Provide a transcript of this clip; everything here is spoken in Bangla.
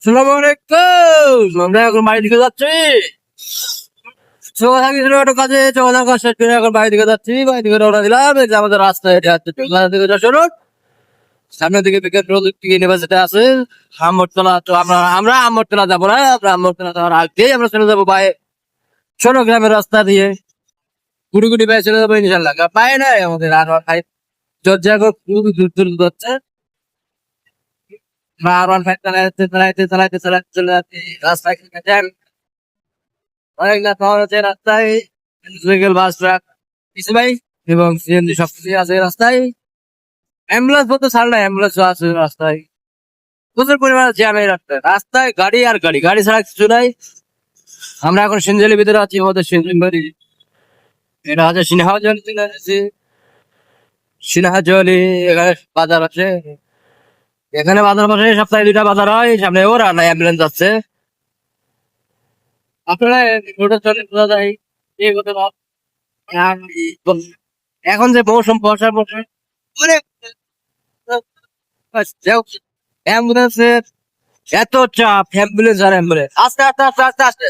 আসসালামু আলাইকুম। আমরা এখন বাড়ি দিকে যাচ্ছি। সকাল থেকে ছোটখাটো কাজে সকালের কাজ শেষ করে এখন বাড়ি দিকে যাচ্ছি। বাড়ি থেকে রওনা দিলাম। এই যে আমাদের রাস্তায় হেঁটে যাচ্ছে চৌগাছা থেকে যশোর রোড। সামনের দিকে বিকেল প্রযুক্তি ইউনিভার্সিটি আছে। আমরতলা তো আমরা আমরতলা যাবো না। আমরা আমরতলা যাওয়ার আগেই আমরা চলে যাবো ছোট গ্রামের রাস্তা দিয়ে গুড়ি পায়ে চলে যাবো ইনশাল্লাহ। পায়ে নাই আমাদের আর ফাইভ জর্জিয়া খুবই দূর দূর যাচ্ছে। আর ওয়ান ফাইভ চালাইতে চলে যাচ্ছি রাস্তায় জ্যাম। অনেক না পাওয়া যাচ্ছে রাস্তায় সাইকেল বাস ট্রাক কিছু ভাই এবং সিএনজি সবকিছু আছে রাস্তায়। অ্যাম্বুলেন্স বলতে ছাড় না, অ্যাম্বুলেন্স আছে রাস্তায়। প্রচুর পরিমাণে জ্যাম এই রাস্তায়। রাস্তায় গাড়ি আর গাড়ি, গাড়ি ছাড়া কিছু নাই। আমরা এখন সিনজেলির ভিতরে আছি। আমাদের সিনজেল বাড়ি এটা হচ্ছে সিনহাজলি চলে এসেছি। সিনহাজলি এখানে বাজার আছে। এখানে বাজার বসে, সপ্তাহে 2টা বাজার হয়। সামনে ওরা না অ্যাম্বুলেন্স আছে। আপনারা রোডে চলে বোঝা যায় এই হতে পারে। এখন যে মৌসুম বর্ষার মৌসুম অনেক অ্যাম্বুলেন্সের এত চাপ। অ্যাম্বুলেন্স আর অ্যাম্বুলেন্স আস্তে আস্তে আস্তে আস্তে আস্তে